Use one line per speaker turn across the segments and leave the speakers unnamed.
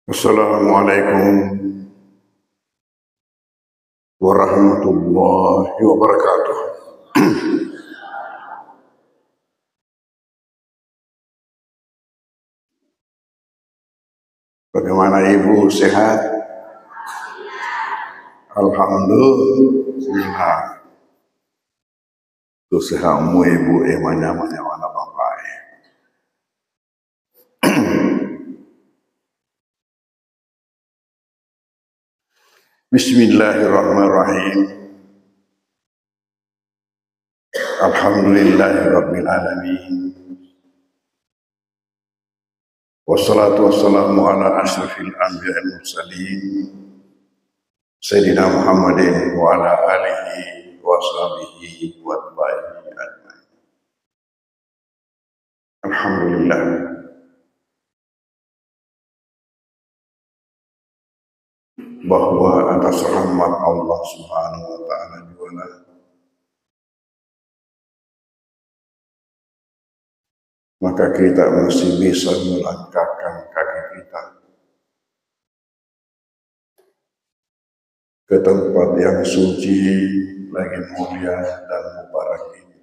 Assalamualaikum warahmatullahi wabarakatuh. Bagaimana Ibu, sehat? Alhamdulillah. Tu sehatmu Ibu, mana Bapak. Bismillahirrahmanirrahim. Alhamdulillahirabbil alamin. Wassalatu wassalamu ala asyrafil anbiya'il mursalin Sayyidina Muhammadin wa ala alihi wa sahbihi wa atba'ihi ajma'in. Alhamdulillah. Bahwa atas rahmat Allah Subhanahu wa taala juga maka kita masih bisa melangkahkan kaki kita ke tempat yang suci, lagi mulia dan mubarak ini.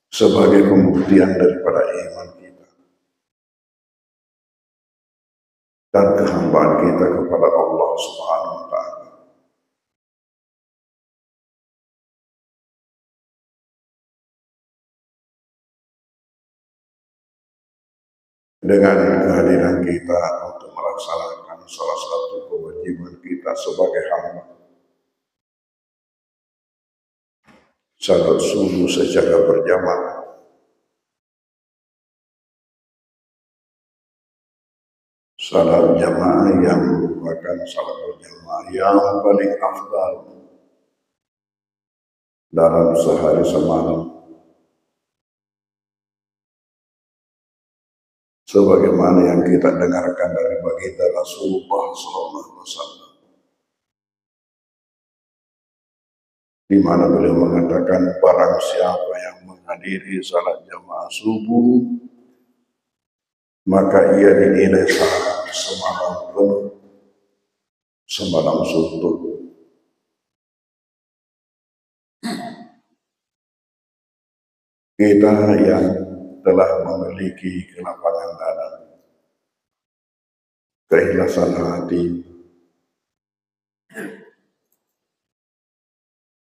Sebagai pembuktian daripada iman kita dan kehambaan kita kepada Allah Subhanahu wa taala. Dengan kehadiran kita untuk melaksanakan salah satu kewajiban kita sebagai hamba, salat subuh secara berjamaah, salat jamaah yang merupakan salat berjamaah yang paling afdal dalam sehari semalam, sebagaimana yang kita dengarkan dari baginda Rasulullah SAW, di mana beliau mengatakan, barang siapa yang menghadiri salat jamaah subuh, maka ia dinilai salat semalam penuh, semalam suntuk. Kita yang telah memiliki kelapangan dada, keikhlasan hati,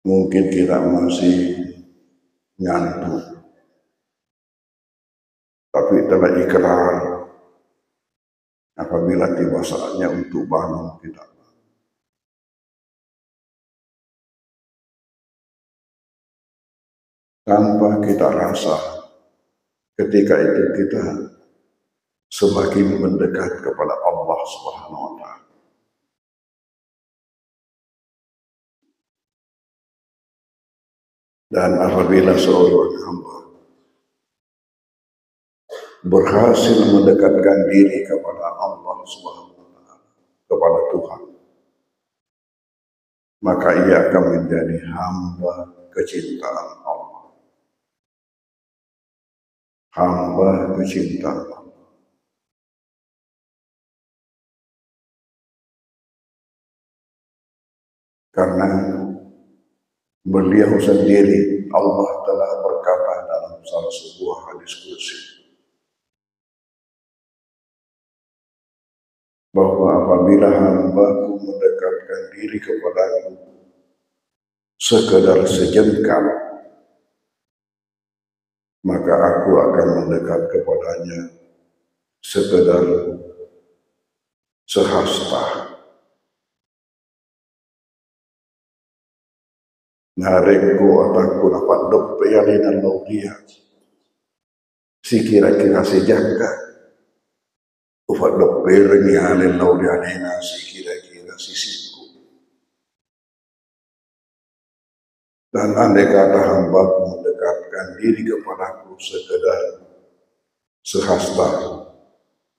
mungkin kita masih ngantuk, tapi telah ikrar apabila tiba saatnya untuk bangun kita. Tanpa kita rasa, ketika itu kita semakin mendekat kepada Allah Subhanahu wa taala. Dan apabila seorang hamba berhasil mendekatkan diri kepada Allah Subhanahu wa taala, kepada Tuhan, maka ia akan menjadi hamba kecintaan Allah. Hamba kecintaan Allah. Karena beliau sendiri, Allah telah berkata dalam salah sebuah hadis qudsi bahwa apabila hambaku mendekatkan diri kepadaku sekedar sejengkal, maka aku akan mendekat kepadanya sekedar sehasta. Narekku ataku dapat dope yalinan laudia si kira-kira sejangka ufat dope rengi alin laudia alina si kira-kira sisiku. Dan andai kata hambaku mendekatkan diri kepadaku sekedar sehasta,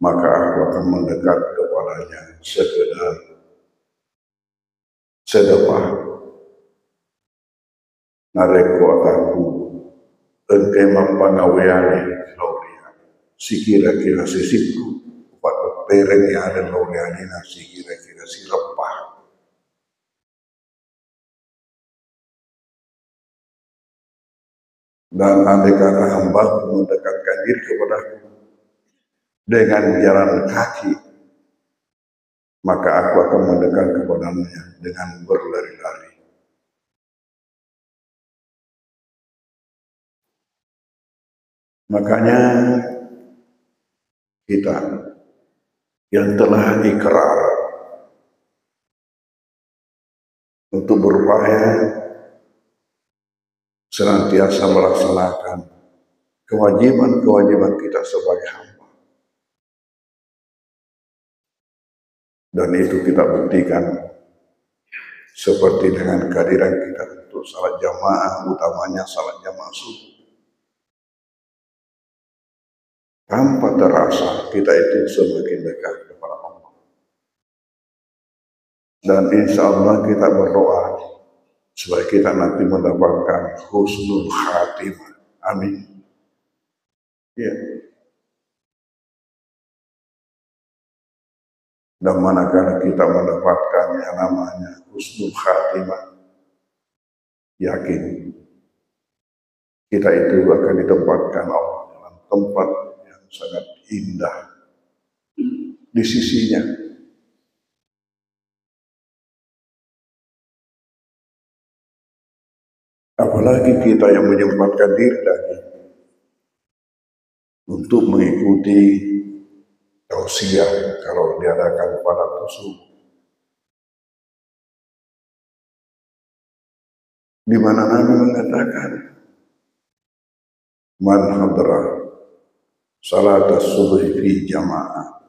maka aku akan mendekat kepadanya sekedar sedepah. Narekku ataku engke mapangaweyane laurean si kira-kira sisiku upat pereng yang ada laureanina si kira-kira si lepah dan andai kata hamba mendekatkan diri kepadaku dengan jalan kaki, maka aku akan mendekat kepadanya dengan berlari-lari. Makanya kita yang telah ikrar untuk berupaya senantiasa melaksanakan kewajiban-kewajiban kita sebagai hamba. Dan itu kita buktikan seperti dengan kehadiran kita untuk salat jamaah, utamanya salat jamaah subuh. Tanpa terasa kita itu semakin dekat kepada Allah. Dan insya Allah kita berdoa supaya kita nanti mendapatkan husnul khatimah. Amin. Ya. Dan manakala kita mendapatkan yang namanya husnul khatimah, yakin kita itu akan ditempatkan Allah dalam tempat yang sangat indah di sisinya. Apalagi kita yang menyempatkan diri lagi untuk mengikuti tausiah kalau diadakan pada tersebut, di mana Nabi mengatakan man hadra salat subuh fi jamaah,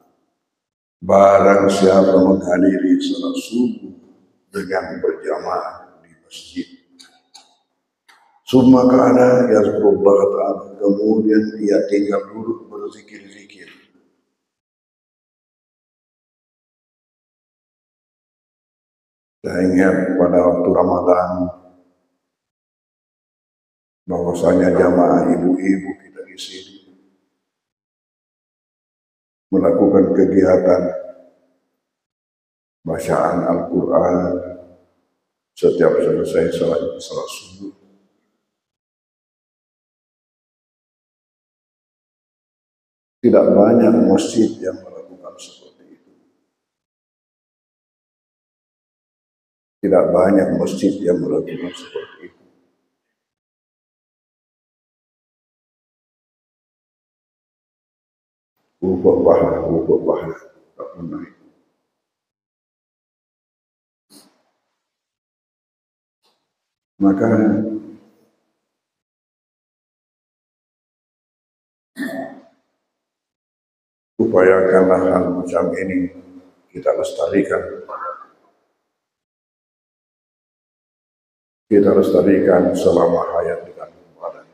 barang siapa menghadiri salat subuh dengan berjamaah di masjid, summa kana yazkurullah ta'ala, kemudian dia tinggal duduk berzikir-zikir. Saya ingat pada waktu Ramadan bahwasanya jamaah ibu-ibu kita di sini melakukan kegiatan bacaan Al-Quran setiap selesai salat subuh. Tidak banyak masjid yang melakukan seperti itu. Tidak banyak masjid yang melakukan seperti itu. Ubah pahala, tak pernah itu. Maka upayakanlah hal macam ini kita lestarikan. Kita lestarikan selama hayat dengan badan.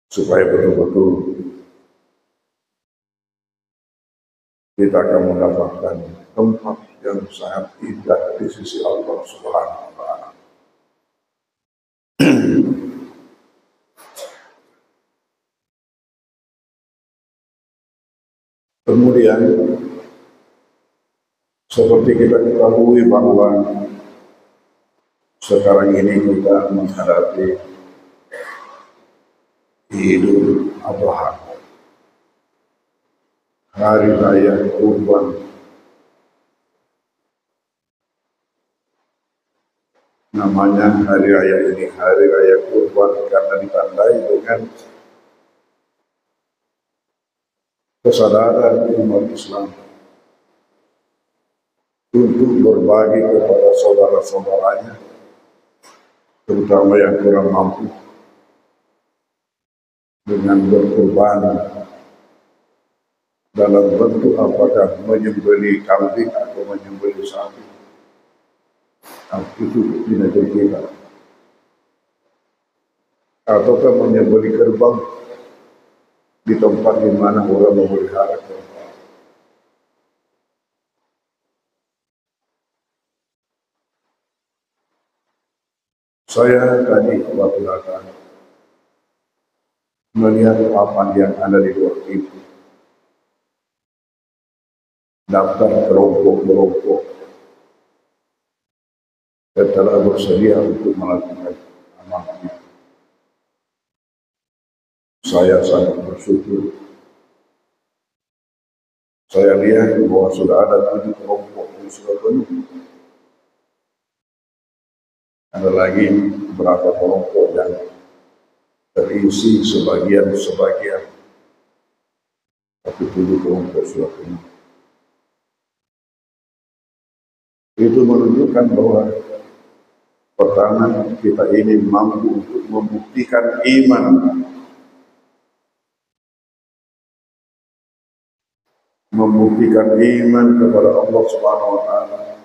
Supaya betul-betul kita akan mendapatkan tempat yang sangat indah di sisi Allah Subhanahu wa Ta'ala. Kemudian seperti kita ketahui bahwa sekarang ini kita menghadapi Idul Adha, hari raya Kurban. Namanya hari raya ini hari raya Kurban karena ditandai dengan kesadaran umat Islam untuk berbagi kepada saudara-saudaranya, terutama yang kurang mampu, dengan berkurban dalam bentuk apakah menyembelih kambing atau menyembelih sapi. Itu di negeri kita. Ataukah menyembelih kerbau di tempat di mana orang memelihara kerbau. Saya tadi waktu datang melihat papan yang ada di luar itu, daftar kelompok-kelompok yang telah bersedia untuk melakukan amal itu. Saya sangat bersyukur. Saya lihat bahwa sudah ada 7 kelompok yang sudah penuh. Ada lagi beberapa kelompok yang terisi sebagian, tapi 7 kelompok sudah penuh. Itu menunjukkan bahwa pertama kita ini mampu untuk membuktikan iman, kepada Allah Subhanahu wa taala,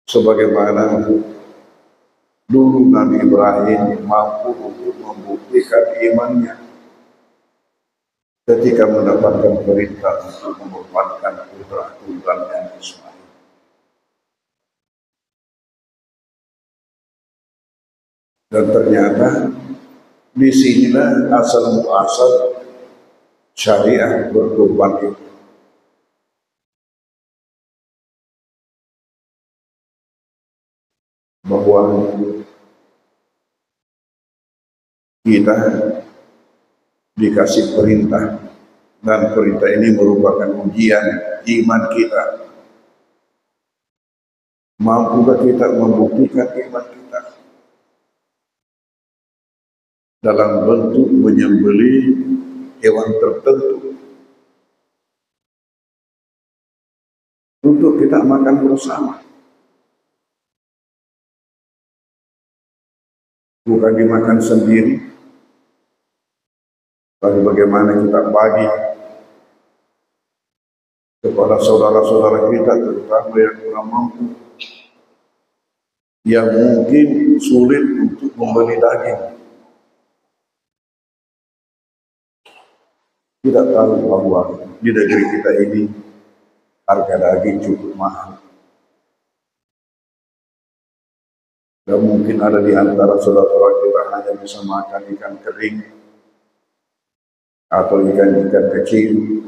sebagaimana dulu Nabi Ibrahim mampu untuk membuktikan imannya ketika mendapatkan perintah untuk mengorbankan putra tunggalnya Ismail. Dan ternyata disinilah asal muasal syariah berkorban itu. Bahwa kita dikasih perintah, dan perintah ini merupakan ujian iman kita. Mampukah kita membuktikan iman kita dalam bentuk menyembelih hewan tertentu untuk kita makan bersama, bukan dimakan sendiri, tapi bagaimana kita bagi kepada saudara-saudara kita, terutama yang kurang mampu, yang mungkin sulit untuk membeli daging. Kita tahu bahwa di negeri kita ini harga daging cukup mahal. Dan mungkin ada di antara saudara-saudara kita hanya bisa makan ikan kering atau ikan-ikan kecil.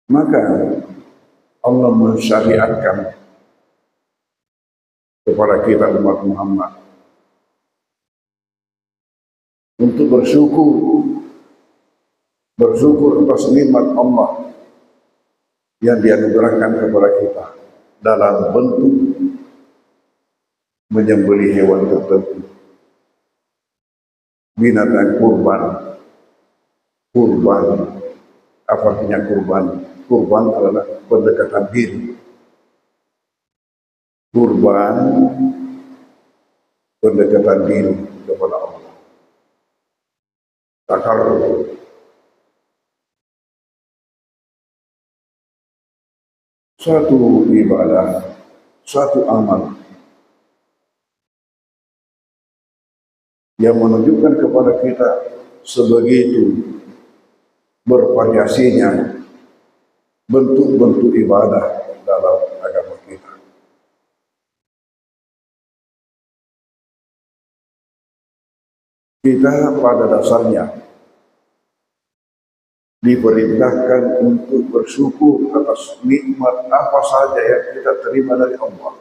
Maka Allah mensyariatkan kepada kita umat Muhammad untuk bersyukur atas nikmat Allah yang dianugerahkan kepada kita dalam bentuk menyembelih hewan tertentu, binatang kurban. Apa artinya kurban? Kurban adalah pendekatan diri. Kurban pendekatan diri kepada Allah. Takarrub. Suatu ibadah, suatu amal yang menunjukkan kepada kita sebegitu bervariasinya bentuk-bentuk ibadah dalam agama kita. Kita pada dasarnya diperintahkan untuk bersyukur atas nikmat apa saja yang kita terima dari Allah.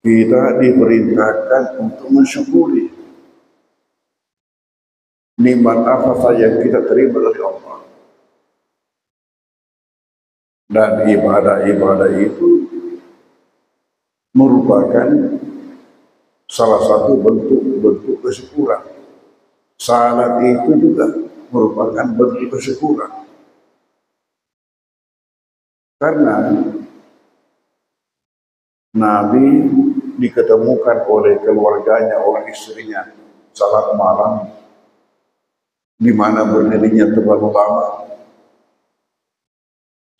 Kita diperintahkan untuk mensyukuri nikmat apa saja yang kita terima dari Allah. Dan ibadah-ibadah itu merupakan salah satu bentuk kesyukuran. Salat itu juga merupakan bentuk kesyukuran. Karena Nabi diketemukan oleh keluarganya, oleh istrinya, salat malam, di mana berdirinya terlalu lama,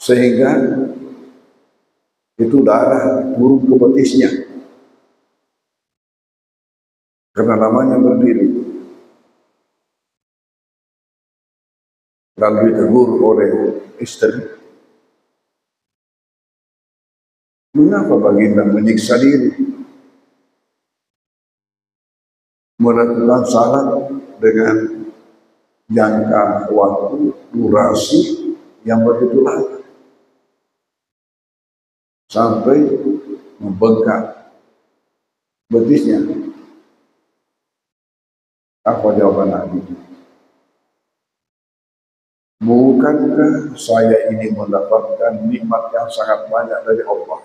sehingga itu darah turun ke betisnya karena lamanya berdiri. lalu ditegur oleh istri, mengapa baginda menyiksa diri, melakukan salat dengan jangka waktu durasi yang begitu lama sampai membengkak betisnya? Apa jawaban Nabi? Bukankah saya ini mendapatkan nikmat yang sangat banyak dari Allah?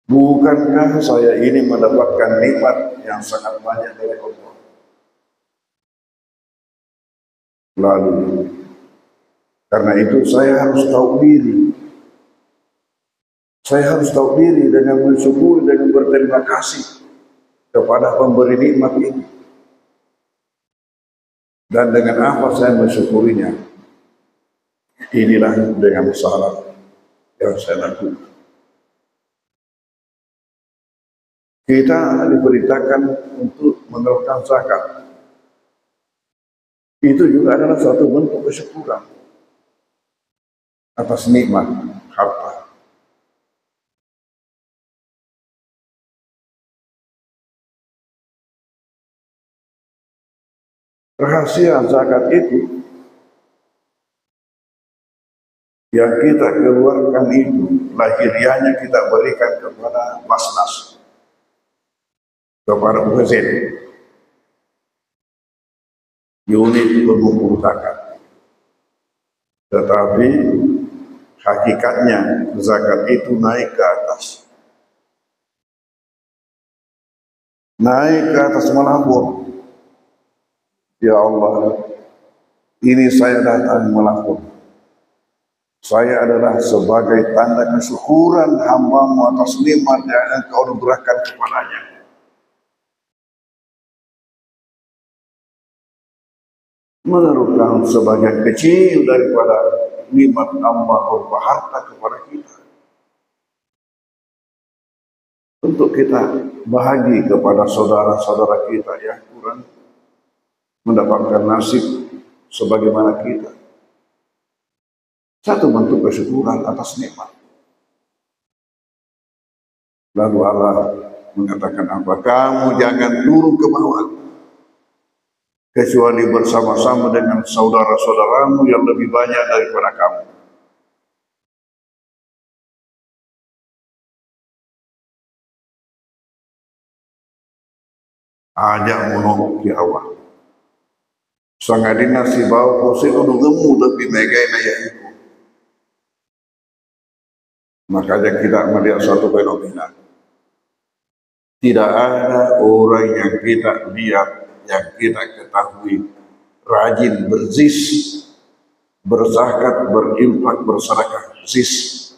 Bukankah saya ini mendapatkan nikmat yang sangat banyak dari Allah? Lalu, karena itu saya harus tahu diri. Saya harus tahu diri dengan bersyukur, dengan berterima kasih kepada pemberi nikmat ini. Dan dengan apa saya mensyukurinya? Inilah dengan salat yang saya lakukan. Kita diperintahkan untuk meneruskan zakat. Itu juga adalah suatu bentuk kesyukuran atas nikmat harta. Rahasia zakat itu yang kita keluarkan itu lahiriahnya kita berikan kepada Basnas, kepada UKZ, unit pengumpul zakat. Tetapi hakikatnya zakat itu naik ke atas, melapor. Ya Allah, ini saya datang melapor. Saya adalah sebagai tanda kesyukuran hamba-Mu atas nikmat yang Engkau anugerahkan kepadanya. Menerukan sebagian kecil daripada nikmat Allah berupa harta kepada kita, untuk kita bahagi kepada saudara-saudara kita yang kurang mendapatkan nasib sebagaimana kita. Satu bentuk kesyukuran atas nikmat. Lalu Allah mengatakan apa? Kamu jangan turun ke bawah kecuali bersama-sama dengan saudara-saudaramu yang lebih banyak daripada kamu. Ajak menolak ya Allah. Sangadina si bau kusi udah ngemu lebih megai naya itu. Makanya kita melihat suatu fenomena. Tidak ada orang yang kita lihat, yang kita ketahui rajin berzis, berzakat, berinfak, bersedekah, zis,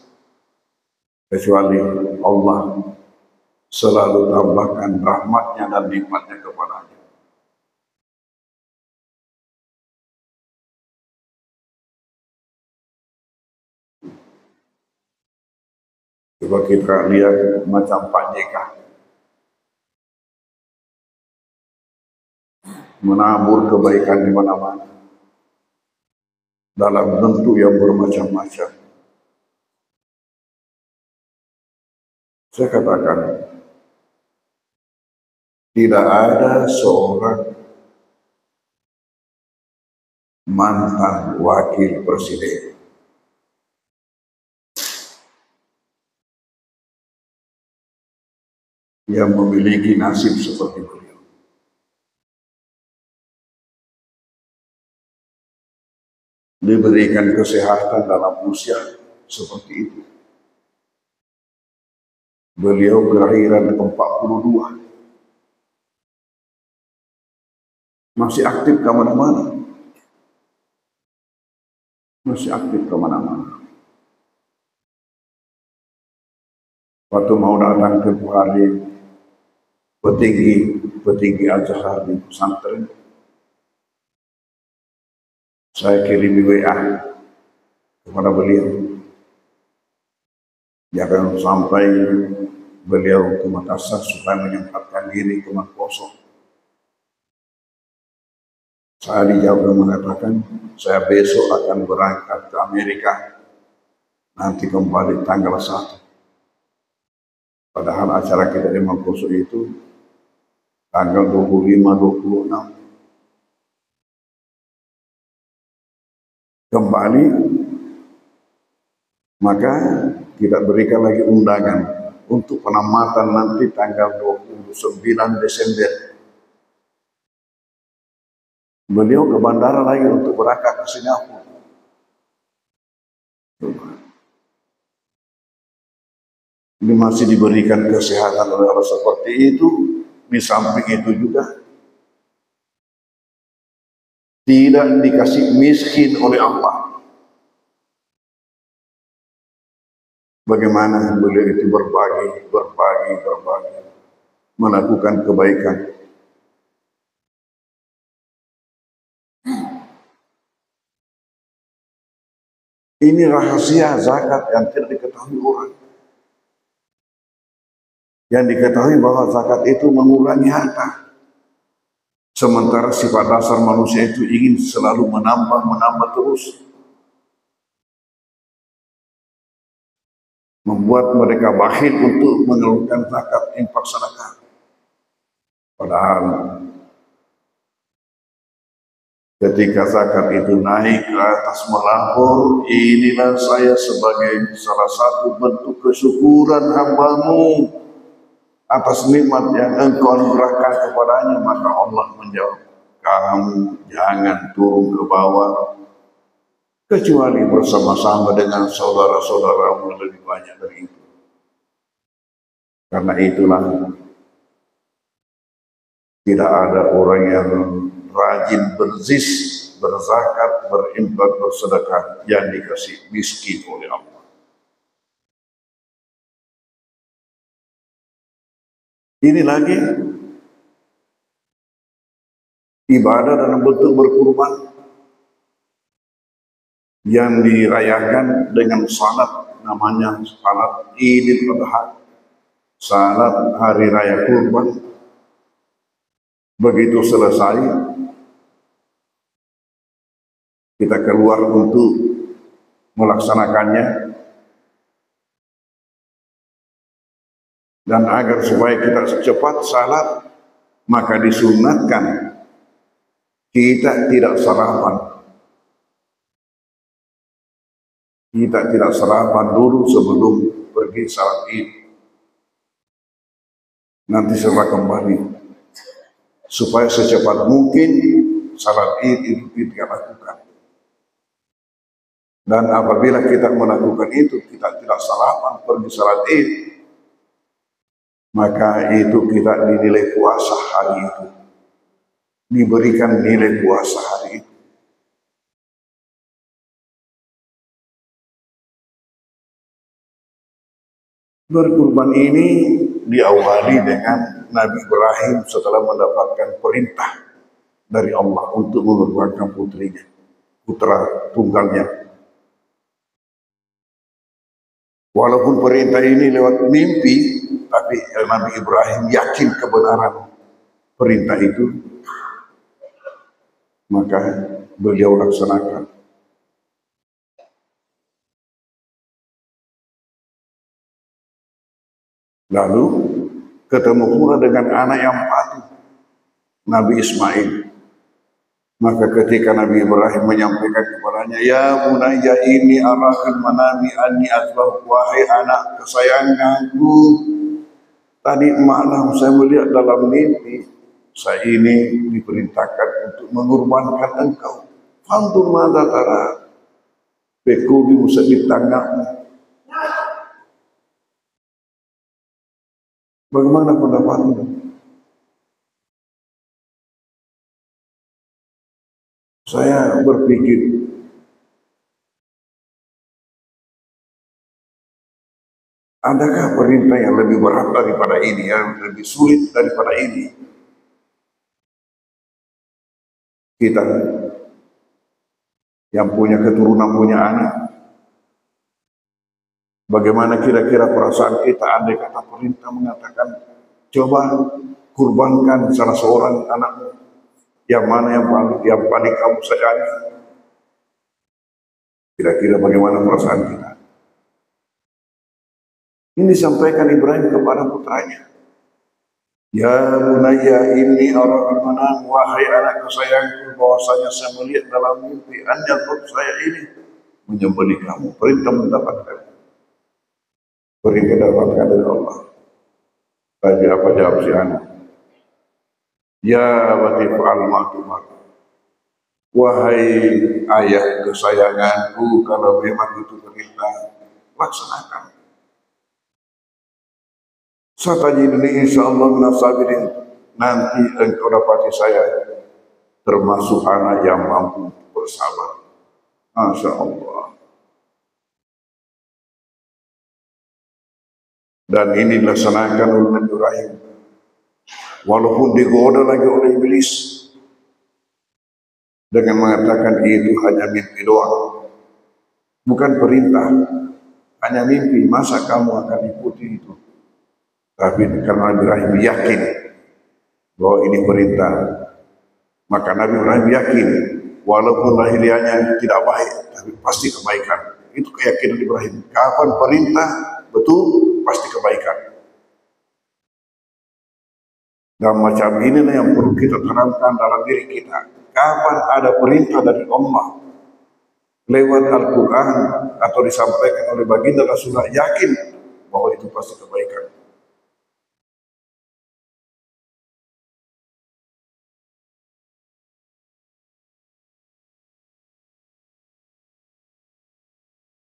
kecuali Allah selalu tambahkan rahmatnya dan nikmatnya kepadanya. Coba kita lihat macam Pak JK, menabur kebaikan di mana-mana dalam bentuk yang bermacam-macam. Saya katakan, tidak ada seorang mantan wakil presiden yang memiliki nasib seperti beliau. Diberikan kesehatan dalam usia seperti itu. Beliau kelahiran 42, masih aktif kemana-mana, Waktu mau datang ke hari petinggi Al-Azhar di pesantren, saya kirim WA kepada beliau. Jangan sampai beliau ke Makassar supaya menyempatkan diri ke Makassar. Saya dijawab mengatakan, saya besok akan berangkat ke Amerika, nanti kembali tanggal 1. Padahal acara kita di Mangkuso itu tanggal 25-26. Kembali, maka kita berikan lagi undangan untuk penamatan nanti tanggal 29 Desember. Beliau ke bandara lagi untuk berangkat ke Singapura. Ini masih diberikan kesehatan oleh Allah seperti itu. Di samping itu juga tidak dikasih miskin oleh Allah. Bagaimana beliau itu berbagi, melakukan kebaikan. Ini rahasia zakat yang tidak diketahui orang. Yang diketahui bahwa zakat itu mengurangi harta. Sementara sifat dasar manusia itu ingin selalu menambah terus. Membuat mereka bakhil untuk mengeluarkan zakat, infak, sedekah. Padahal ketika zakat itu naik ke atas melapor, inilah saya sebagai salah satu bentuk kesyukuran hambamu atas nikmat yang engkau anugerahkan kepadanya. Maka Allah menjawab, kamu jangan turun ke bawah kecuali bersama-sama dengan saudara-saudaramu yang lebih banyak dari itu. Karena itulah tidak ada orang yang rajin berzis, berzakat, berinfak, bersedekah yang dikasih miskin oleh Allah. Ini lagi ibadah dalam bentuk berkurban yang dirayakan dengan salat, namanya salat Idul Adha, salat hari raya kurban. Begitu selesai, kita keluar untuk melaksanakannya. Dan agar supaya kita cepat salat, maka disunatkan kita tidak sarapan. Kita tidak sarapan dulu sebelum pergi salat Id. Nanti setelah kembali, supaya secepat mungkin salat Id itu kita lakukan. Dan apabila kita melakukan itu, kita tidak sarapan pergi salat Id, maka itu kita dinilai puasa hari itu, diberikan nilai puasa hari itu. Berkurban ini diawali dengan Nabi Ibrahim setelah mendapatkan perintah dari Allah untuk mengorbankan putrinya, putra tunggalnya. Walaupun perintah ini lewat mimpi, tapi Nabi Ibrahim yakin kebenaran perintah itu, maka beliau laksanakan. Lalu ketemu pula dengan anak yang patuh, Nabi Ismail. Maka ketika Nabi Ibrahim menyampaikan kepadanya, ya bunayya ini arahil manami anni azbah, wahai anak kesayanganku, tadi malam saya melihat dalam mimpi, saya ini diperintahkan untuk mengorbankan engkau. Fantur mada tara, pekubi musa di tanganmu. Bagaimana pendapatmu? Saya berpikir, adakah perintah yang lebih berat daripada ini, yang lebih sulit daripada ini? Kita yang punya keturunan, punya anak, bagaimana kira-kira perasaan kita andai kata perintah mengatakan, coba kurbankan salah seorang anakmu. Yang mana yang paling kamu sayangi? Kira-kira bagaimana perasaan kita? Ini disampaikan Ibrahim kepada putranya. Ya bunayya inni ara al-manam, wahai anak sayangku, bahwasanya saya melihat dalam mimpi saya ini menyembelih kamu. Perintah mendapatkan. Perintah dapatkan dari Allah. Tapi apa jawab si anak? Ya wati fa'al ma'tumar. Wahai ayah kesayanganku, kalau memang itu perintah, laksanakan. Satajidni insyaallah minas sabirin. Nanti engkau dapati saya termasuk anak yang mampu bersabar. Masya Allah. Dan ini dilaksanakan oleh Nabi Ibrahim. Walaupun digoda lagi oleh iblis dengan mengatakan itu hanya mimpi doang, bukan perintah, hanya mimpi. Masa kamu akan ikuti itu? Tapi karena Nabi Ibrahim yakin bahwa ini perintah, maka Nabi Ibrahim yakin walaupun lahiriahnya tidak baik, tapi pasti kebaikan. Itu keyakinan Ibrahim. Kapan perintah betul, pasti kebaikan. Dan macam inilah yang perlu kita tanamkan dalam diri kita. Kapan ada perintah dari Allah lewat Al-Quran atau disampaikan oleh baginda Rasulullah, yakin bahwa itu pasti kebaikan.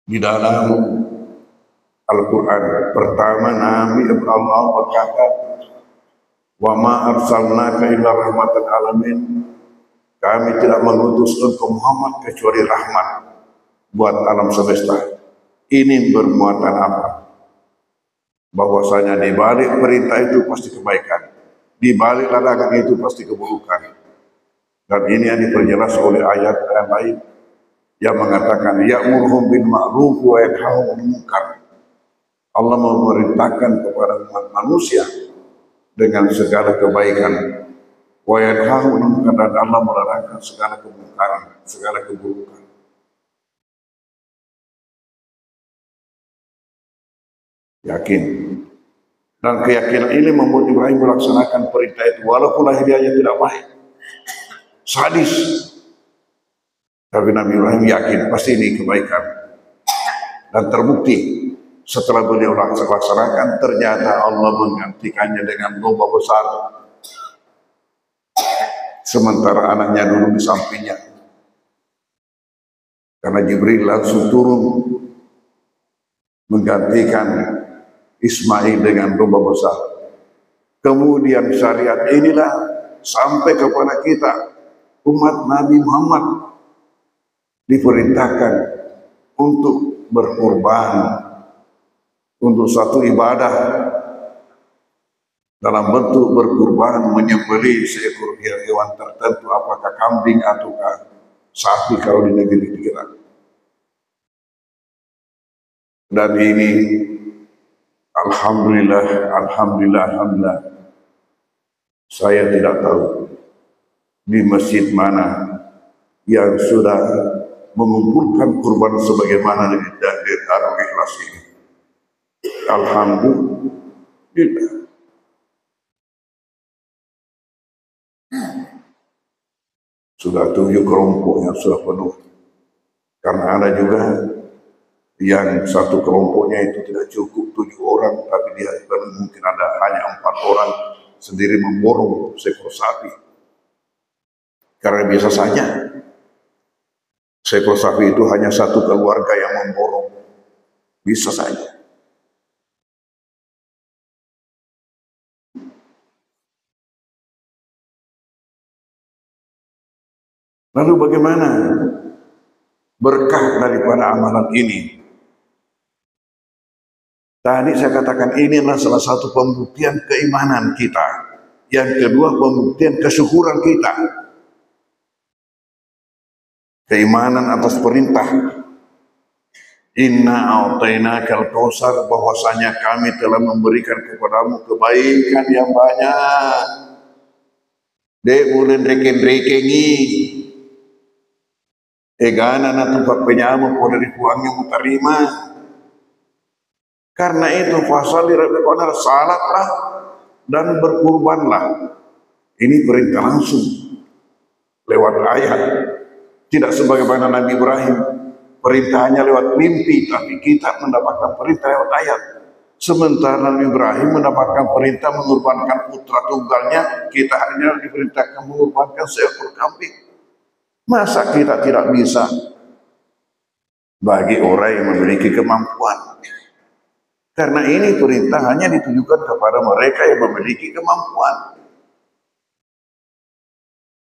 Di dalam Al-Quran pertama Nabi Allah berkata, wa ma arsalnaka illa rahmatan alamin. Kami tidak mengutus engkau Muhammad kecuali rahmat buat alam semesta. Ini bermuatan apa? Bahwasanya di balik perintah itu pasti kebaikan, di balik larangan itu pasti keburukan. Dan ini yang diperjelas oleh ayat yang lain yang mengatakan ya'muruhum bil ma'ruf wa yanhahum 'anil munkar. Allah memerintahkan kepada manusia dengan segala kebaikan, wa yanhahum 'anil munkar, dan Allah melarang segala kemungkaran, segala keburukan. Yakin. Dan keyakinan ini membuat Ibrahim melaksanakan perintah itu walaupun lahiriahnya tidak baik, sadis. Tapi Nabi Ibrahim yakin pasti ini kebaikan. Dan terbukti setelah beliau laksanakan, ternyata Allah menggantikannya dengan domba besar. Sementara anaknya dulu di sampingnya. Karena Jibril langsung turun menggantikan Ismail dengan domba besar. Kemudian syariat inilah sampai kepada kita, umat Nabi Muhammad, diperintahkan untuk berkorban untuk satu ibadah dalam bentuk berkorban, menyembelih seekor hewan tertentu, apakah kambing ataukah sapi kalau di negeri kita. Dan ini alhamdulillah, saya tidak tahu di masjid mana yang sudah mengumpulkan kurban sebagaimana dari Darul Ikhlas ini. Alhamdulillah. Sudah 7 kelompok yang sudah penuh. Karena ada juga yang satu kelompoknya itu tidak cukup 7 orang, tapi dia mungkin ada hanya 4 orang sendiri memborong seekor sapi. Karena biasa saja seekor sapi itu hanya satu keluarga yang memborong, bisa saja. Lalu bagaimana berkah daripada amalan ini? Tadi saya katakan ini adalah salah satu pembuktian keimanan kita. Yang kedua, pembuktian kesyukuran kita. Keimanan atas perintah. Inna a'tainakal kautsar, bahwasanya kami telah memberikan kepadamu kebaikan yang banyak. Dek bulan reken-rekengi. Egana na tempat penyamu po dari puangnya mutarima. Karena itu fasal dirabikonar salatlah dan berkurbanlah. Ini perintah langsung lewat ayat. Tidak sebagaimana Nabi Ibrahim perintahnya lewat mimpi, tapi kita mendapatkan perintah lewat ayat. Sementara Nabi Ibrahim mendapatkan perintah mengorbankan putra tunggalnya, kita hanya diperintahkan mengorbankan seekor kambing. Masa kita tidak bisa? Bagi orang yang memiliki kemampuan. Karena ini perintah hanya ditujukan kepada mereka yang memiliki kemampuan.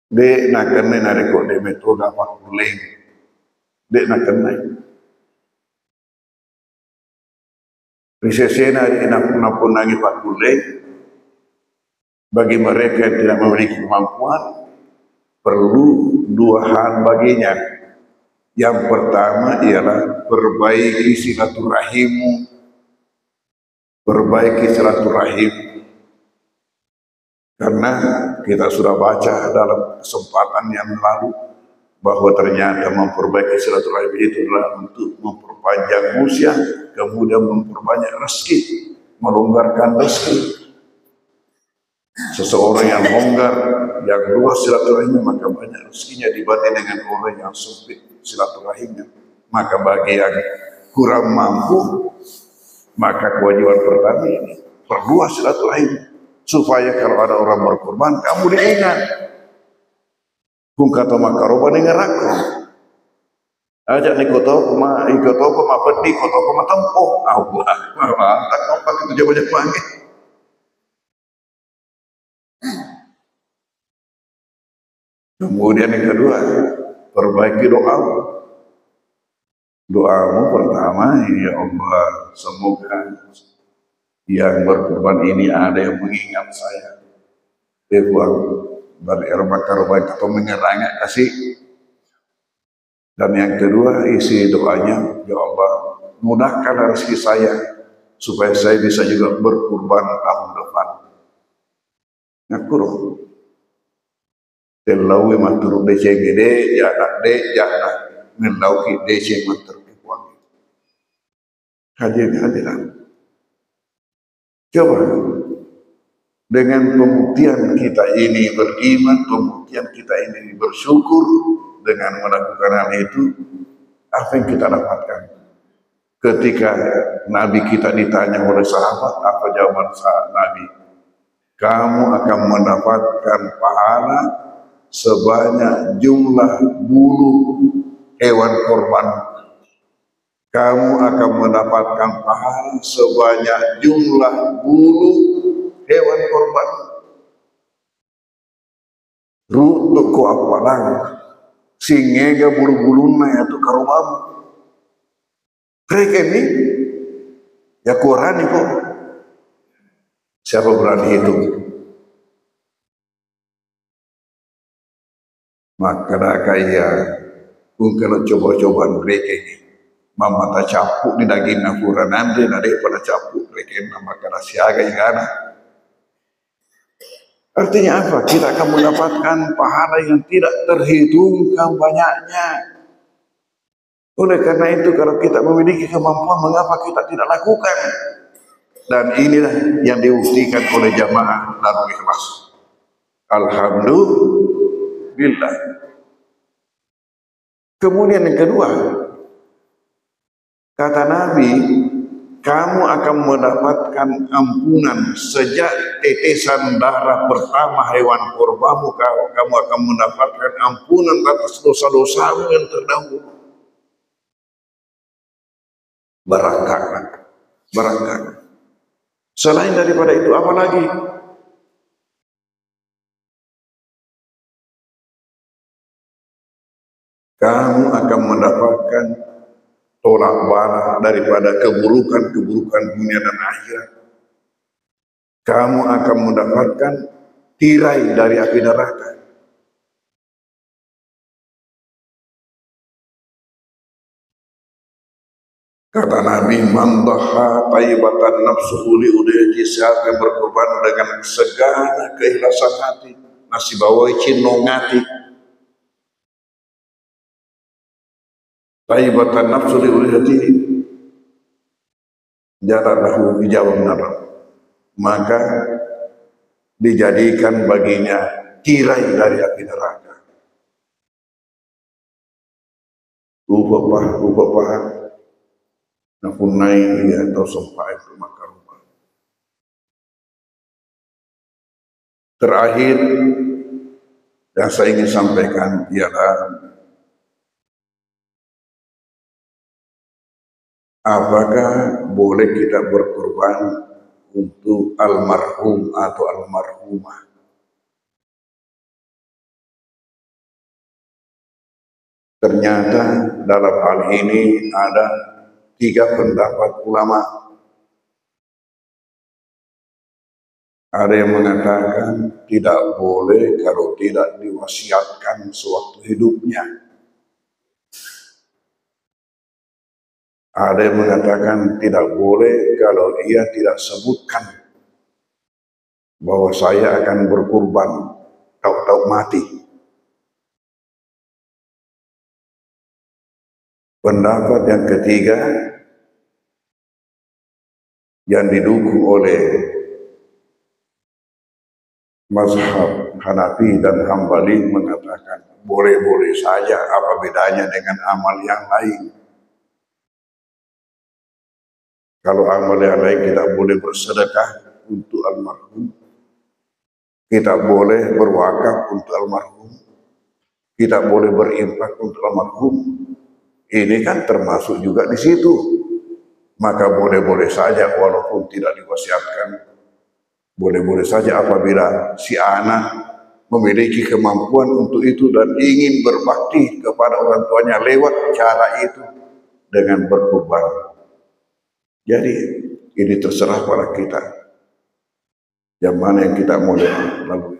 Dek nak kena narikok dek metoda pakuleng. Dek nak kena. Risesena pun lagi pakuleng. Bagi mereka yang tidak memiliki kemampuan, perlu dua hal baginya. Yang pertama ialah perbaiki silaturahimmu. Perbaiki silaturahim. Karena kita sudah baca dalam kesempatan yang lalu bahwa ternyata memperbaiki silaturahim itu adalah untuk memperpanjang usia, kemudian memperbanyak rezeki, melonggarkan rezeki. Seseorang yang longgar, yang luas silaturahimnya, maka banyak rezekinya dibanding dengan orang yang sempit silaturahimnya. Maka bagi yang kurang mampu, maka kewajiban pertama ini perluas silaturahim. Supaya kalau ada orang berkorban, kamu diingat. Kung kata makaroba dengan rakro. Ajak ni koto kuma pedi koto kuma tempoh. Allah, tak nampak itu jawab panggil. Kemudian yang kedua, perbaiki doamu. Doamu pertama, ya Allah, semoga yang berkorban ini ada yang mengingat saya. Buang dari erbakar atau menyerangnya kasih. Dan yang kedua isi doanya, ya Allah mudahkan rezeki saya supaya saya bisa juga berkorban tahun depan. Ngakuro. Telawi matur dece gede, jana melauki dece matur kuang. Hadirin. Coba dengan pembuktian kita ini beriman, pembuktian kita ini bersyukur dengan melakukan hal itu, apa yang kita dapatkan? Ketika Nabi kita ditanya oleh sahabat, apa jawaban Nabi? Kamu akan mendapatkan pahala sebanyak jumlah bulu hewan korban. Kamu akan mendapatkan pahala sebanyak jumlah bulu hewan korban. Rutuk ko apalang singega bulu-buluna itu karumam. Mereka ini ya Quran itu. Siapa berani itu? Maka kaya kalau coba-cobaan mereka ini. Mama tak capuk di daging nakura nanti nade pada capuk mereka nama kena siaga igana. Artinya apa? Kita akan mendapatkan pahala yang tidak terhitungkan banyaknya. Oleh karena itu kalau kita memiliki kemampuan, mengapa kita tidak lakukan? Dan inilah yang dibuktikan oleh jamaah Darul Ikhlas. Alhamdulillah. Kemudian yang kedua, kata Nabi, kamu akan mendapatkan ampunan sejak tetesan darah pertama hewan korbanmu. Kamu akan mendapatkan ampunan atas dosa-dosamu yang terdahulu. Barangkali. Selain daripada itu apa lagi? Kamu akan mendapatkan tolak bala daripada keburukan-keburukan dunia dan akhirat. Kamu akan mendapatkan tirai dari api neraka. Kata Nabi, man dhaha taibatan nafsuhu li udhiyati, siapa yang berkorban dengan segala keikhlasan hati asibawai cino ngati taibatan nafsu li ulihati jaralahu ijawab nara, maka dijadikan baginya tirai dari api neraka. Rupa napunai ya atau sampai itu maka rupa. Terakhir yang saya ingin sampaikan ialah apakah boleh kita berkorban untuk almarhum atau almarhumah? Ternyata dalam hal ini ada 3 pendapat ulama. Ada yang mengatakan tidak boleh kalau tidak diwasiatkan sewaktu hidupnya. Ada yang mengatakan tidak boleh kalau ia tidak sebutkan bahwa saya akan berkurban, tahu-tahu mati. Pendapat yang ketiga yang didukung oleh mazhab Hanafi dan Hambali mengatakan boleh-boleh saja, apa bedanya dengan amal yang lain. Kalau amal yang lain kita boleh bersedekah untuk almarhum, kita boleh berwakaf untuk almarhum, kita boleh berinfak untuk almarhum. Ini kan termasuk juga di situ. Maka boleh-boleh saja walaupun tidak diwasiatkan. Boleh-boleh saja apabila si anak memiliki kemampuan untuk itu dan ingin berbakti kepada orang tuanya lewat cara itu dengan berkorban. Jadi ini terserah pada kita. Yang mana yang kita mau lalui,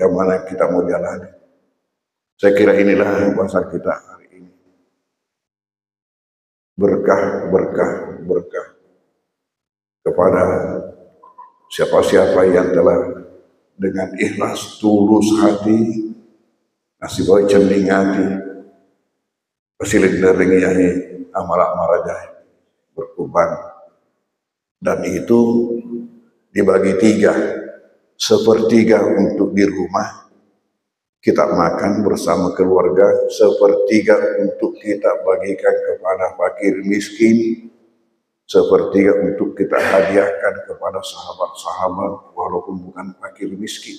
yang mana yang kita mau jalani. Saya kira inilah bahasa kita hari ini. Berkah, berkah, berkah kepada siapa-siapa yang telah dengan ikhlas, tulus hati, nasiboi cending hati, pasilik derengiyahi, amarak-maraknya berkorban. Dan itu dibagi 3, 1/3 untuk di rumah kita makan bersama keluarga, 1/3 untuk kita bagikan kepada fakir miskin, 1/3 untuk kita hadiahkan kepada sahabat-sahabat walaupun bukan fakir miskin.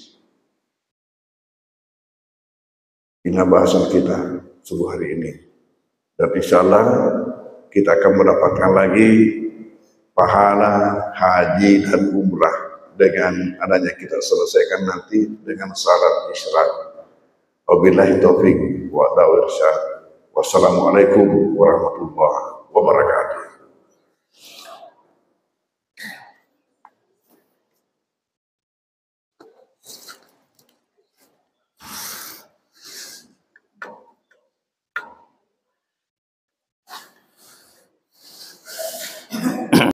Inilah bahasan kita subuh hari ini. Dan insya Allah kita akan mendapatkan lagi pahala haji dan umrah dengan adanya kita selesaikan nanti dengan syarat isyarat. Wabillahi taufiq wa irsyad. Wassalamualaikum warahmatullahi wabarakatuh.